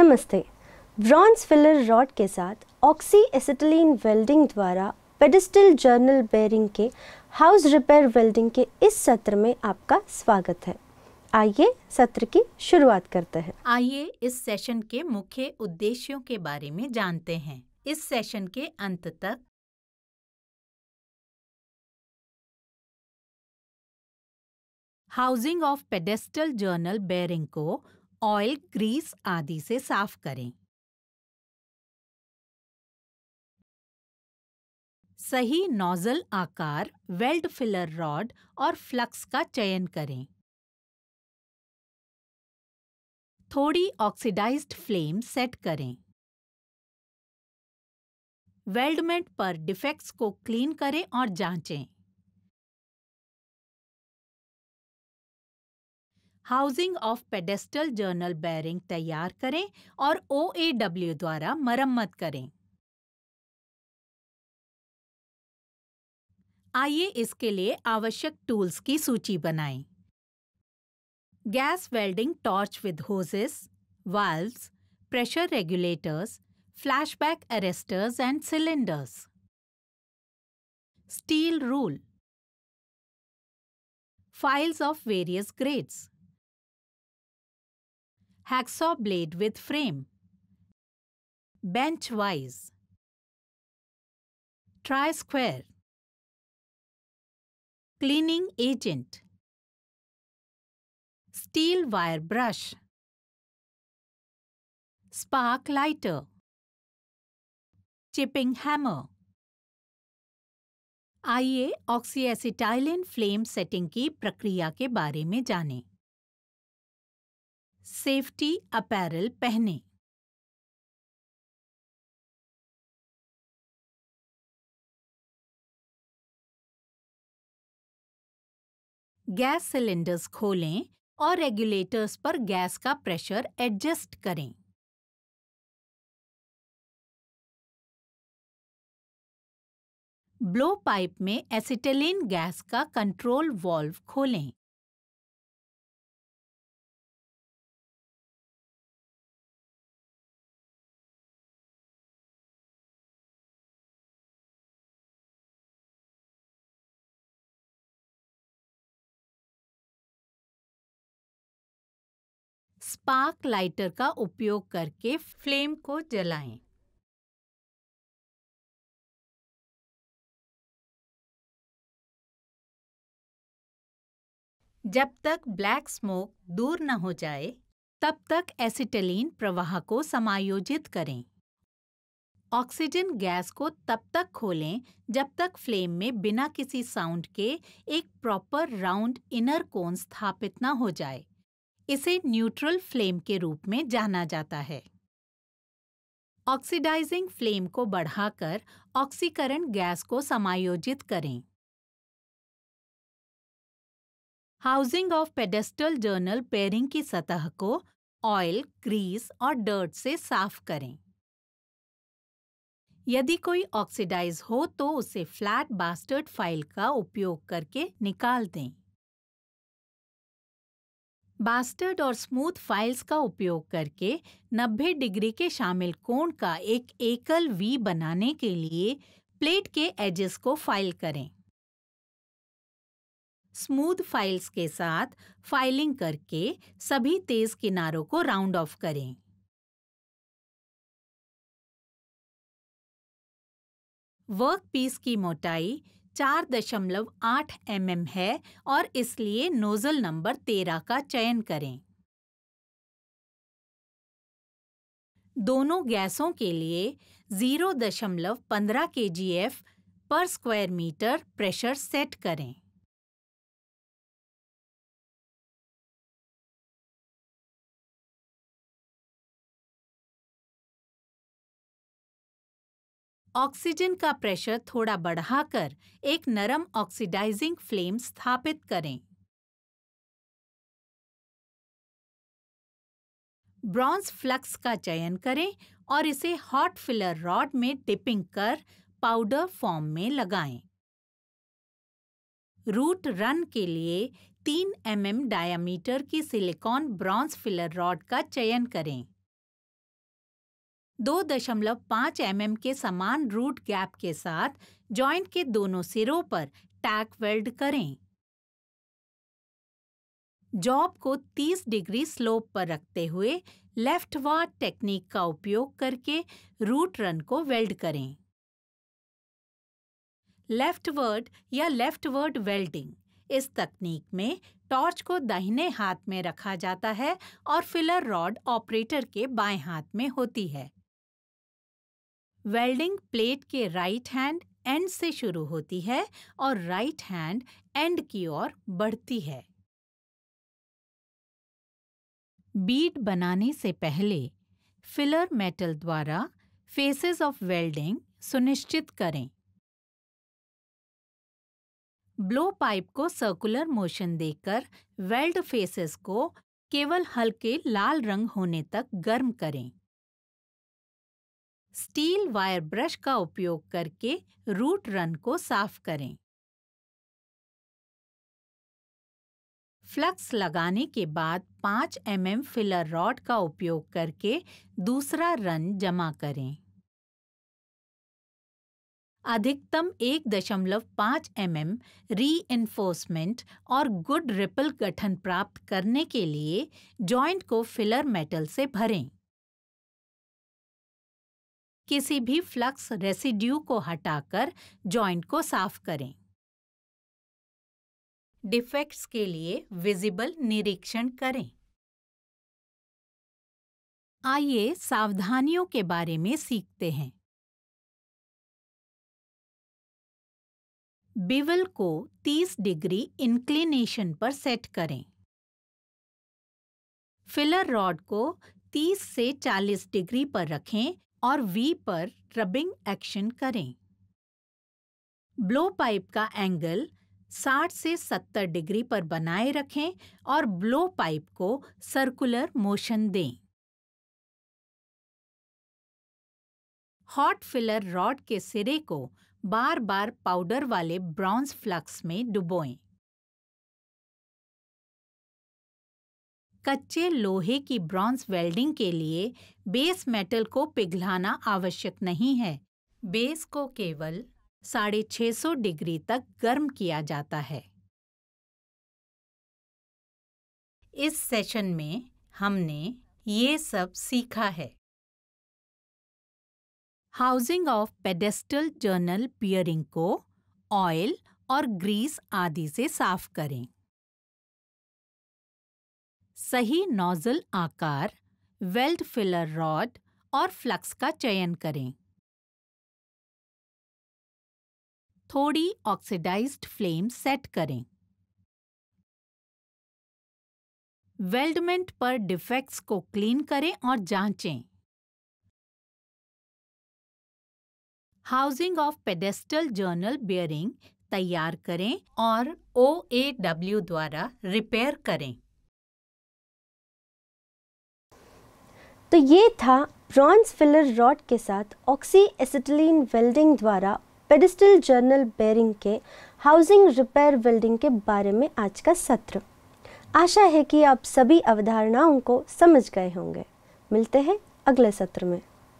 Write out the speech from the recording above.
नमस्ते। Bronze filler rod के साथ ऑक्सी एसिटिलीन वेल्डिंग द्वारा पेडेस्टल जर्नल बेयरिंग के हाउस रिपेयर वेल्डिंग के इस सत्र में आपका स्वागत है। आइए सत्र की शुरुआत करते हैं। आइए इस सेशन के मुख्य उद्देश्यों के बारे में जानते हैं। इस सेशन के अंत तक housing of pedestal journal bearing को ऑयल, ग्रीस आदि से साफ करें। सही नोजल आकार, वेल्ड फिलर रॉड और फ्लक्स का चयन करें। थोड़ी ऑक्सीडाइज्ड फ्लेम सेट करें। वेल्डमेंट पर डिफेक्ट्स को क्लीन करें और जांचें। Housing of pedestal journal bearing तैयार करें और OAW द्वारा मरम्मत करें। आइए इसके लिए आवश्यक टूल्स की सूची बनाएं। Gas welding torch with hoses, valves, pressure regulators, flashback arresters and cylinders. Steel rule. Files of various grades. Hacksaw blade with frame. Bench vise. Tri-square. Cleaning agent. Steel wire brush. Spark lighter. Chipping hammer. आइए ऑक्सीएसिटाइलिन flame setting की प्रक्रिया के बारे में जानें। Safety apparel पहनें। Gas cylinders खोलें और रेगुलेटर्स पर गैस का प्रेशर एडजस्ट करें। ब्लो पाइप में एसिटिलीन गैस का कंट्रोल वाल्व खोलें। स्पार्क लाइटर का उपयोग करके फ्लेम को जलाएं। जब तक ब्लैक स्मोक दूर न हो जाए, तब तक एसिटिलीन प्रवाह को समायोजित करें। ऑक्सीजन गैस को तब तक खोलें जब तक फ्लेम में बिना किसी साउंड के एक प्रॉपर राउंड इनर कोन स्थापित न हो जाए। इसे न्यूट्रल फ्लेम के रूप में जाना जाता है। ऑक्सीडाइजिंग फ्लेम को बढ़ाकर ऑक्सीकरण गैस को समायोजित करें। Housing of pedestal journal bearing की सतह को ऑयल, ग्रीस और डर्ट से साफ करें। यदि कोई ऑक्सीडाइज हो तो उसे फ्लैट बास्टर्ड फाइल का उपयोग करके निकाल दें। बास्टर्ड और स्मूथ फाइल्स का उपयोग करके 90 डिग्री के शामिल कोण का एक एकल वी बनाने के लिए प्लेट के एजेस को फाइल करें। स्मूथ फाइल्स के साथ फाइलिंग करके सभी तेज किनारों को राउंड ऑफ करें। वर्कपीस की मोटाई 4.8 mm है और इसलिए नोजल नंबर 13 का चयन करें। दोनों गैसों के लिए 0.15 kgf पर स्क्वायर मीटर प्रेशर सेट करें। ऑक्सीजन का प्रेशर थोड़ा बढ़ाकर एक नरम ऑक्सीडाइजिंग फ्लेम स्थापित करें। ब्रॉन्ज फ्लक्स का चयन करें और इसे हॉट फिलर रॉड में डिपिंग कर पाउडर फॉर्म में लगाएं। रूट रन के लिए 3 mm डायामीटर की सिलिकॉन ब्रॉन्ज फिलर रॉड का चयन करें। 2.5 mm के समान रूट गैप के साथ जॉइंट के दोनों सिरों पर टैक वेल्ड करें। जॉब को 30 डिग्री स्लोप पर रखते हुए लेफ्टवर्ड टेक्निक का उपयोग करके रूट रन को वेल्ड करें। लेफ्टवर्ड या लेफ्टवर्ड वेल्डिंग, इस तकनीक में टॉर्च को दाहिने हाथ में रखा जाता है और फिलर रॉड ऑपरेटर के बाएं हाथ में होती है। वेल्डिंग प्लेट के राइट हैंड एंड से शुरू होती है और राइट हैंड एंड की ओर बढ़ती है। बीड बनाने से पहले फिलर मेटल द्वारा फेसेस ऑफ वेल्डिंग सुनिश्चित करें। ब्लो पाइप को सर्कुलर मोशन देकर वेल्ड फेसेस को केवल हल्के लाल रंग होने तक गर्म करें। स्टील वायर ब्रश का उपयोग करके रूट रन को साफ करें। फ्लक्स लगाने के बाद 5 mm फिलर रॉड का उपयोग करके दूसरा रन जमा करें। अधिकतम 1.5 mm रीइंफोर्समेंट और गुड रिपल गठन प्राप्त करने के लिए जॉइंट को फिलर मेटल से भरें। किसी भी फ्लक्स रेसिड्यू को हटाकर जॉइंट को साफ करें। डिफेक्ट्स के लिए विजिबल निरीक्षण करें। आइए सावधानियों के बारे में सीखते हैं। बिवल को 30 डिग्री इंक्लिनेशन पर सेट करें। फिलर रॉड को 30 से 40 डिग्री पर रखें और वी पर रबिंग एक्शन करें। ब्लो पाइप का एंगल 60 से 70 डिग्री पर बनाए रखें और ब्लो पाइप को सर्कुलर मोशन दें। हॉट फिलर रॉड के सिरे को बार बार पाउडर वाले ब्रॉन्ज फ्लक्स में डुबोएं। कच्चे लोहे की ब्रॉन्ज वेल्डिंग के लिए बेस मेटल को पिघलाना आवश्यक नहीं है। बेस को केवल 650 डिग्री तक गर्म किया जाता है। इस सेशन में हमने ये सब सीखा है। Housing of pedestal journal bearing को ऑयल और ग्रीस आदि से साफ करें। सही नोजल आकार, वेल्ड फिलर रॉड और फ्लक्स का चयन करें। थोड़ी ऑक्सीडाइज्ड फ्लेम सेट करें। वेल्डमेंट पर डिफेक्ट्स को क्लीन करें और जांचें। Housing of pedestal journal bearing तैयार करें और OAW द्वारा रिपेयर करें। तो ये था ब्रॉन्ज फिलर रॉड के साथ ऑक्सी एसिटिलीन वेल्डिंग द्वारा पेडेस्टल जर्नल बेयरिंग के हाउसिंग रिपेयर वेल्डिंग के बारे में आज का सत्र। आशा है कि आप सभी अवधारणाओं को समझ गए होंगे। मिलते हैं अगले सत्र में।